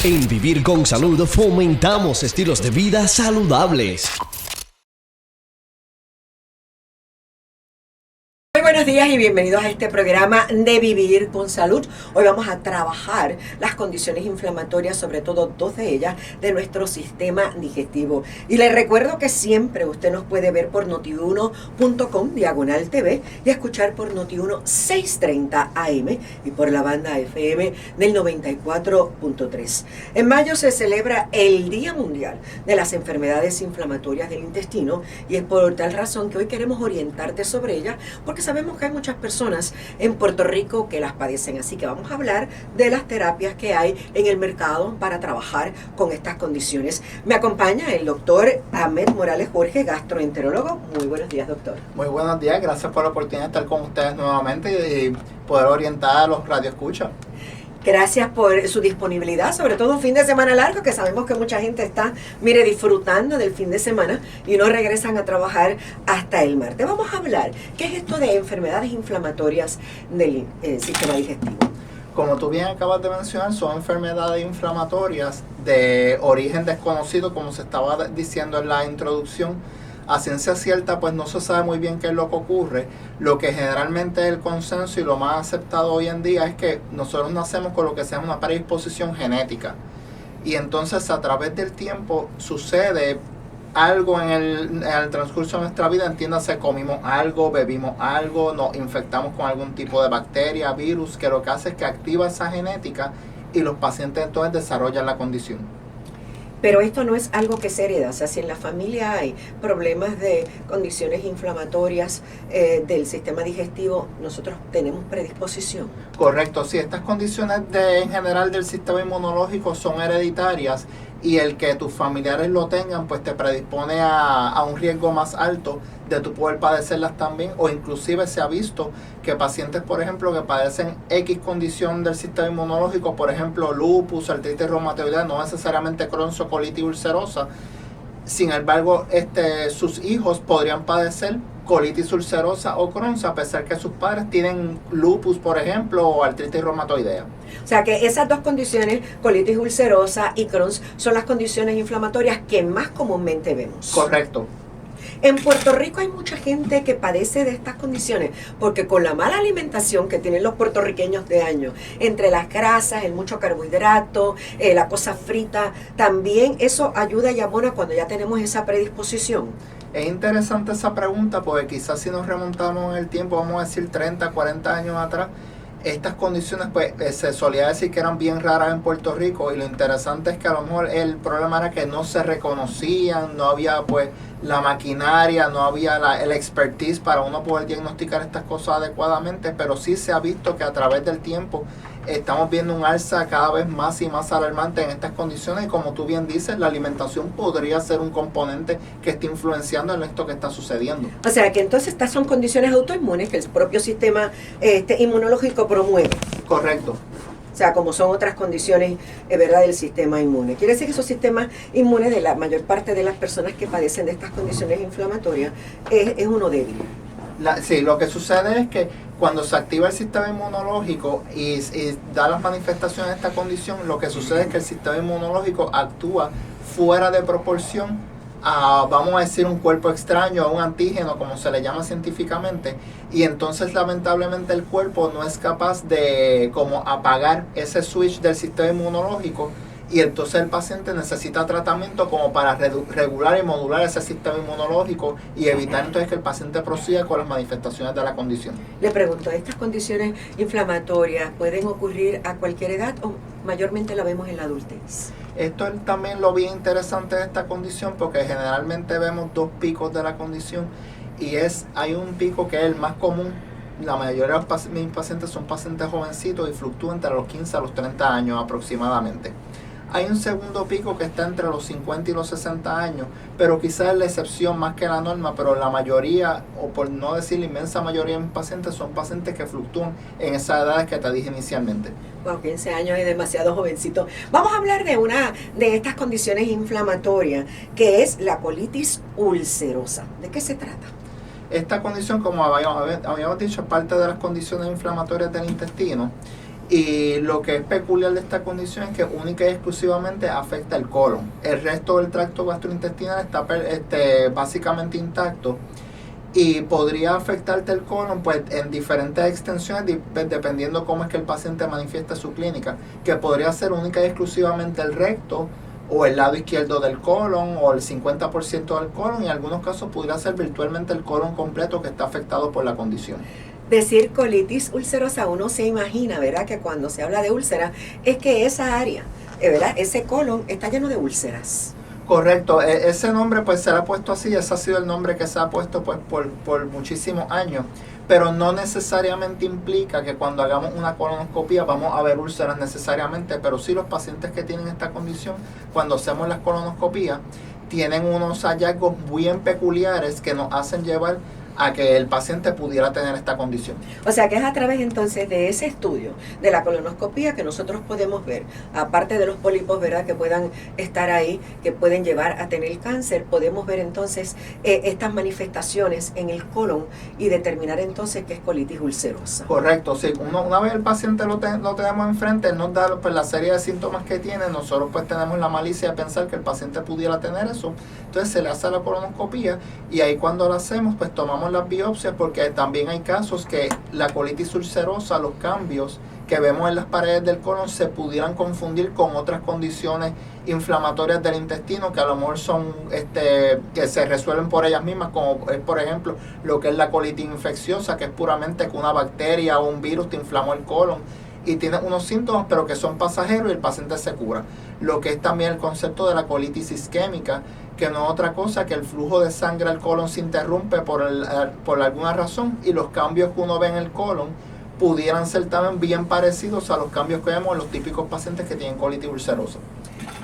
En Vivir con Salud fomentamos estilos de vida saludables. Muy buenos días y bienvenidos a este programa de Vivir con Salud. Hoy vamos a trabajar las condiciones inflamatorias, sobre todo dos de ellas, de nuestro sistema digestivo. Y les recuerdo que siempre usted nos puede ver por notiuno.com/TV y escuchar por Notiuno 630 AM y por la banda FM del 94.3. En mayo se celebra el Día Mundial de las Enfermedades Inflamatorias del Intestino y es por tal razón que hoy queremos orientarte sobre ellas, porque sabemos que hay muchas personas en Puerto Rico que las padecen, así que vamos a hablar de las terapias que hay en el mercado para trabajar con estas condiciones. Me acompaña el doctor Ahmed Morales Jorge, gastroenterólogo. Muy buenos días, doctor. Muy buenos días, gracias por la oportunidad de estar con ustedes nuevamente y poder orientar a los radioescuchas. Gracias por su disponibilidad, sobre todo un fin de semana largo, que sabemos que mucha gente está, disfrutando del fin de semana y no regresan a trabajar hasta el martes. Vamos a hablar, ¿qué es esto de enfermedades inflamatorias del sistema digestivo? Como tú bien acabas de mencionar, son enfermedades inflamatorias de origen desconocido, como se estaba diciendo en la introducción. A ciencia cierta, pues no se sabe muy bien qué es lo que ocurre. Lo que generalmente es el consenso y lo más aceptado hoy en día es que nosotros nacemos con lo que se llama una predisposición genética. Y entonces a través del tiempo sucede algo en el transcurso de nuestra vida, entiéndase, comimos algo, bebimos algo, nos infectamos con algún tipo de bacteria, virus, que lo que hace es que activa esa genética y los pacientes entonces desarrollan la condición. Pero esto no es algo que se hereda, o sea, si en la familia hay problemas de condiciones inflamatorias del sistema digestivo, nosotros tenemos predisposición. Correcto, sí, estas condiciones en general del sistema inmunológico son hereditarias y el que tus familiares lo tengan pues te predispone a un riesgo más alto de tu poder padecerlas también, o inclusive se ha visto que pacientes, por ejemplo, que padecen X condición del sistema inmunológico, por ejemplo, lupus, artritis reumatoidea, no necesariamente Crohn's o colitis ulcerosa, sin embargo, sus hijos podrían padecer colitis ulcerosa o Crohn's a pesar que sus padres tienen lupus, por ejemplo, o artritis reumatoidea. O sea que esas dos condiciones, colitis ulcerosa y Crohn's, son las condiciones inflamatorias que más comúnmente vemos. Correcto. En Puerto Rico hay mucha gente que padece de estas condiciones, porque con la mala alimentación que tienen los puertorriqueños de años, entre las grasas, el mucho carbohidrato, la cosa frita, también eso ayuda y abona cuando ya tenemos esa predisposición. Es interesante esa pregunta porque quizás si nos remontamos en el tiempo, vamos a decir 30, 40 años atrás, estas condiciones pues se solía decir que eran bien raras en Puerto Rico, y lo interesante es que a lo mejor el problema era que no se reconocían, no había pues la maquinaria, no había el expertise para uno poder diagnosticar estas cosas adecuadamente, pero sí se ha visto que a través del tiempo estamos viendo un alza cada vez más y más alarmante en estas condiciones, y como tú bien dices, la alimentación podría ser un componente que esté influenciando en esto que está sucediendo. O sea que entonces estas son condiciones autoinmunes que el propio sistema inmunológico promueve. Correcto. O sea, como son otras condiciones, ¿verdad?, del sistema inmune. Quiere decir que esos sistemas inmunes de la mayor parte de las personas que padecen de estas condiciones inflamatorias es uno débil. Sí, lo que sucede es que cuando se activa el sistema inmunológico y da las manifestaciones de esta condición, lo que sucede es que el sistema inmunológico actúa fuera de proporción a, vamos a decir, un cuerpo extraño, a un antígeno, como se le llama científicamente, y entonces lamentablemente el cuerpo no es capaz de como apagar ese switch del sistema inmunológico, y entonces el paciente necesita tratamiento como para regular y modular ese sistema inmunológico y evitar entonces que el paciente prosiga con las manifestaciones de la condición. Le pregunto, ¿estas condiciones inflamatorias pueden ocurrir a cualquier edad o mayormente la vemos en la adultez? Esto es también lo bien interesante de esta condición, porque generalmente vemos dos picos de la condición, y hay un pico que es el más común. La mayoría de mis pacientes son pacientes jovencitos y fluctúan entre los 15 a los 30 años aproximadamente. Hay un segundo pico que está entre los 50 y los 60 años, pero quizás es la excepción más que la norma, pero la mayoría, o por no decir la inmensa mayoría de mis pacientes, son pacientes que fluctúan en esas edades que te dije inicialmente. Wow, 15 años es demasiado jovencito. Vamos a hablar de una de estas condiciones inflamatorias, que es la colitis ulcerosa. ¿De qué se trata? Esta condición, como habíamos dicho, es parte de las condiciones inflamatorias del intestino. Y lo que es peculiar de esta condición es que única y exclusivamente afecta el colon. El resto del tracto gastrointestinal está básicamente intacto y podría afectarte el colon pues en diferentes extensiones dependiendo cómo es que el paciente manifiesta su clínica, que podría ser única y exclusivamente el recto o el lado izquierdo del colon o el 50% del colon, y en algunos casos podría ser virtualmente el colon completo que está afectado por la condición. Decir colitis ulcerosa, uno se imagina, ¿verdad?, que cuando se habla de úlcera es que esa área, ¿verdad?, ese colon está lleno de úlceras. Correcto, ese nombre pues se le ha puesto así, ese ha sido el nombre que se ha puesto pues por muchísimos años, pero no necesariamente implica que cuando hagamos una colonoscopia vamos a ver úlceras necesariamente, pero sí los pacientes que tienen esta condición, cuando hacemos las colonoscopias, tienen unos hallazgos bien peculiares que nos hacen llevar a que el paciente pudiera tener esta condición. O sea que es a través entonces de ese estudio, de la colonoscopía, que nosotros podemos ver, aparte de los pólipos, ¿verdad?, que puedan estar ahí, que pueden llevar a tener cáncer, podemos ver entonces estas manifestaciones en el colon y determinar entonces que es colitis ulcerosa. Correcto, sí. Una vez el paciente lo tenemos enfrente, él nos da pues la serie de síntomas que tiene, nosotros pues tenemos la malicia de pensar que el paciente pudiera tener eso, entonces se le hace la colonoscopía y ahí cuando la hacemos pues tomamos las biopsias, porque también hay casos que la colitis ulcerosa, los cambios que vemos en las paredes del colon se pudieran confundir con otras condiciones inflamatorias del intestino que a lo mejor son que se resuelven por ellas mismas, como es por ejemplo lo que es la colitis infecciosa, que es puramente que una bacteria o un virus te inflamó el colon y tiene unos síntomas pero que son pasajeros y el paciente se cura. Lo que es también el concepto de la colitis isquémica, que no es otra cosa que el flujo de sangre al colon se interrumpe por alguna razón, y los cambios que uno ve en el colon pudieran ser también bien parecidos a los cambios que vemos en los típicos pacientes que tienen colitis ulcerosa.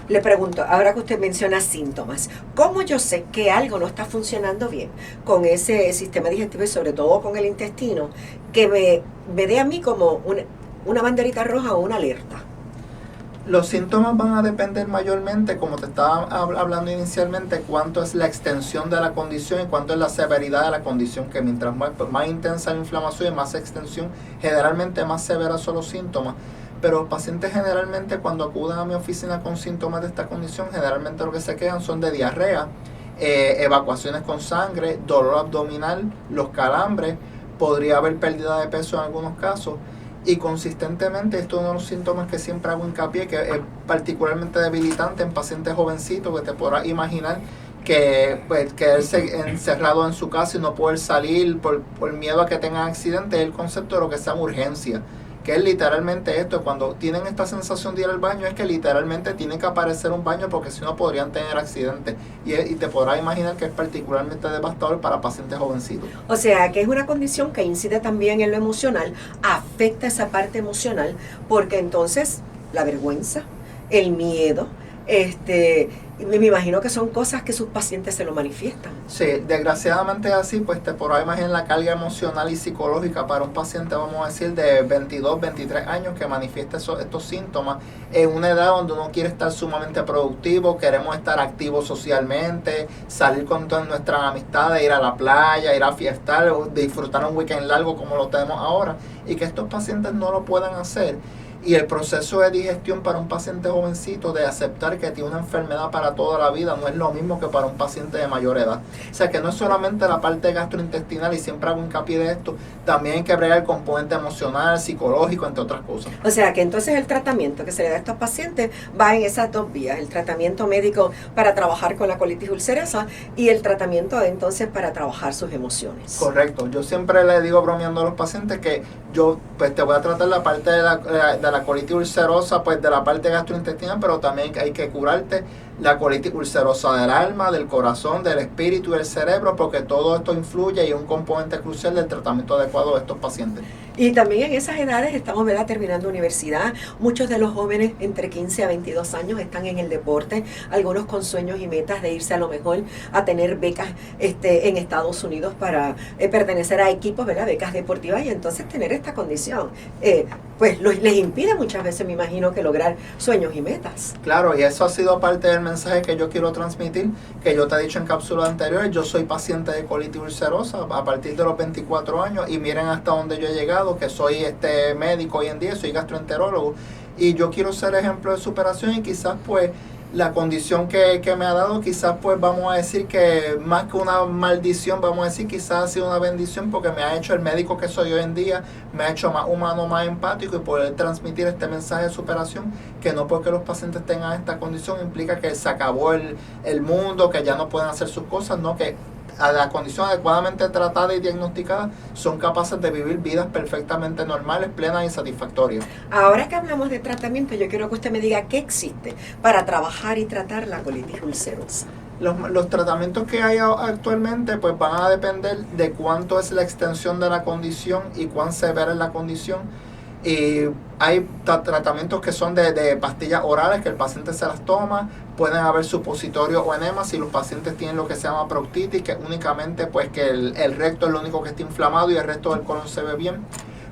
Le pregunto, ahora que usted menciona síntomas, ¿cómo yo sé que algo no está funcionando bien con ese sistema digestivo y sobre todo con el intestino, que me dé a mí como una banderita roja o una alerta? Los síntomas van a depender mayormente, como te estaba hablando inicialmente, cuánto es la extensión de la condición y cuánto es la severidad de la condición, que mientras más intensa la inflamación y más extensión, generalmente más severas son los síntomas. Pero los pacientes generalmente cuando acuden a mi oficina con síntomas de esta condición, generalmente lo que se quejan son de diarrea, evacuaciones con sangre, dolor abdominal, los calambres, podría haber pérdida de peso en algunos casos. Y consistentemente, esto es uno de los síntomas que siempre hago hincapié, que es particularmente debilitante en pacientes jovencitos, que te podrás imaginar que pues, quedarse encerrado en su casa y no poder salir por miedo a que tengan accidentes, es el concepto de lo que se llama urgencia, que es literalmente esto: cuando tienen esta sensación de ir al baño, es que literalmente tiene que aparecer un baño, porque si no podrían tener accidentes, y te podrás imaginar que es particularmente devastador para pacientes jovencitos. O sea, que es una condición que incide también en lo emocional, afecta esa parte emocional, porque entonces la vergüenza, el miedo, me imagino que son cosas que sus pacientes se lo manifiestan. Sí, desgraciadamente es así, pues te podrás imaginar la carga emocional y psicológica para un paciente, vamos a decir, de 22, 23 años que manifiesta estos síntomas en una edad donde uno quiere estar sumamente productivo, queremos estar activos socialmente, salir con todas nuestras amistades, ir a la playa, ir a fiestar, o disfrutar un weekend largo como lo tenemos ahora, y que estos pacientes no lo puedan hacer. Y el proceso de digestión para un paciente jovencito, de aceptar que tiene una enfermedad para toda la vida, no es lo mismo que para un paciente de mayor edad. O sea que no es solamente la parte gastrointestinal, y siempre hago hincapié de esto, también hay que bregar el componente emocional, psicológico, entre otras cosas. O sea que entonces el tratamiento que se le da a estos pacientes va en esas dos vías: el tratamiento médico para trabajar con la colitis ulcerosa y el tratamiento entonces para trabajar sus emociones. Correcto. Yo siempre le digo bromeando a los pacientes que yo pues te voy a tratar la parte de la colitis ulcerosa, pues de la parte gastrointestinal, pero también hay que curarte la colitis ulcerosa del alma, del corazón, del espíritu y del cerebro, porque todo esto influye y es un componente crucial del tratamiento adecuado de estos pacientes. Y también en esas edades estamos, ¿verdad?, terminando universidad. Muchos de los jóvenes entre 15 a 22 años están en el deporte, algunos con sueños y metas de irse a lo mejor a tener becas en Estados Unidos para pertenecer a equipos, ¿verdad?, becas deportivas, y entonces tener esta condición pues les impide muchas veces, me imagino, que lograr sueños y metas. Claro, y eso ha sido parte del mensaje que yo quiero transmitir, que yo te he dicho en cápsulas anteriores. Yo soy paciente de colitis ulcerosa a partir de los 24 años y miren hasta dónde yo he llegado, que soy médico hoy en día, soy gastroenterólogo y yo quiero ser ejemplo de superación y quizás pues la condición que me ha dado, quizás pues vamos a decir que más que una maldición, vamos a decir quizás ha sido una bendición porque me ha hecho el médico que soy hoy en día, me ha hecho más humano, más empático y poder transmitir este mensaje de superación, que no porque los pacientes tengan esta condición implica que se acabó el mundo, que ya no pueden hacer sus cosas, no, que a la condición adecuadamente tratada y diagnosticada son capaces de vivir vidas perfectamente normales, plenas y satisfactorias. Ahora que hablamos de tratamiento, yo quiero que usted me diga qué existe para trabajar y tratar la colitis ulcerosa. Los tratamientos que hay actualmente pues van a depender de cuánto es la extensión de la condición y cuán severa es la condición. Y hay tratamientos que son de pastillas orales que el paciente se las toma, pueden haber supositorios o enemas si los pacientes tienen lo que se llama proctitis, que únicamente pues que el recto es lo único que está inflamado y el resto del colon se ve bien.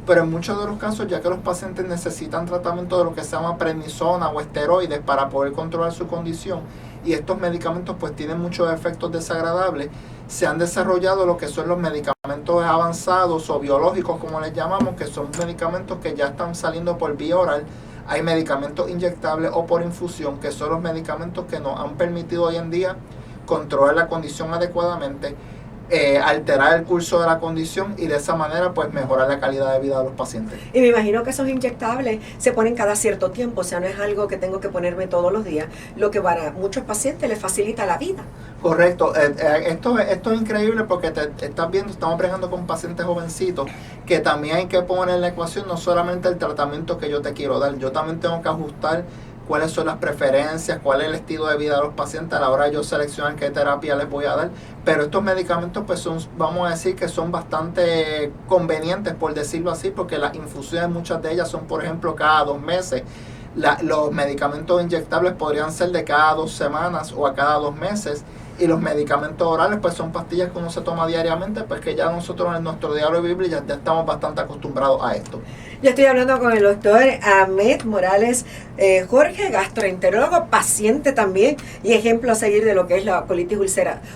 Pero en muchos de los casos, ya que los pacientes necesitan tratamiento de lo que se llama prednisona o esteroides para poder controlar su condición, y estos medicamentos pues tienen muchos efectos desagradables, se han desarrollado lo que son los medicamentos avanzados o biológicos, como les llamamos, que son medicamentos que ya están saliendo por vía oral. Hay medicamentos inyectables o por infusión, que son los medicamentos que nos han permitido hoy en día controlar la condición adecuadamente, alterar el curso de la condición y de esa manera pues mejorar la calidad de vida de los pacientes. Y me imagino que esos inyectables se ponen cada cierto tiempo, o sea, no es algo que tengo que ponerme todos los días, lo que para muchos pacientes les facilita la vida. Correcto, esto es increíble porque te estás viendo, estamos bregando con pacientes jovencitos que también hay que poner en la ecuación no solamente el tratamiento que yo te quiero dar, yo también tengo que ajustar cuáles son las preferencias, cuál es el estilo de vida de los pacientes a la hora de yo seleccionar qué terapia les voy a dar. Pero estos medicamentos pues son, vamos a decir que son bastante convenientes, por decirlo así, porque las infusiones, muchas de ellas son por ejemplo cada 2 meses. Los medicamentos inyectables podrían ser de cada 2 semanas o a cada 2 meses. Y los medicamentos orales pues son pastillas que uno se toma diariamente, pues que ya nosotros en nuestro diario de Biblia ya estamos bastante acostumbrados a esto. Yo estoy hablando con el doctor Ahmed Morales Jorge, gastroenterólogo, paciente también y ejemplo a seguir de lo que es la colitis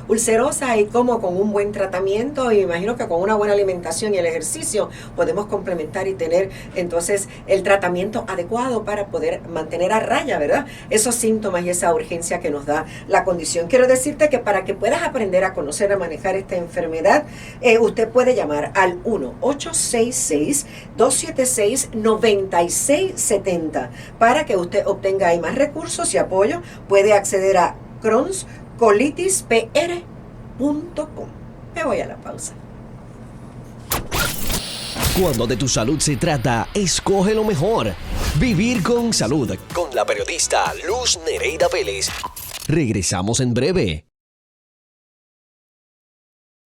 ulcerosa y cómo con un buen tratamiento y me imagino que con una buena alimentación y el ejercicio podemos complementar y tener entonces el tratamiento adecuado para poder mantener a raya, ¿verdad? Esos síntomas y esa urgencia que nos da la condición. Quiero decirte que para que puedas aprender a conocer, a manejar esta enfermedad, usted puede llamar al 1-866-276-9670 para que usted obtenga ahí más recursos y apoyo. Puede acceder a crohnscolitispr.com. Me voy a la pausa. Cuando de tu salud se trata, escoge lo mejor. Vivir con salud. Con la periodista Luz Nereida Vélez. Regresamos en breve.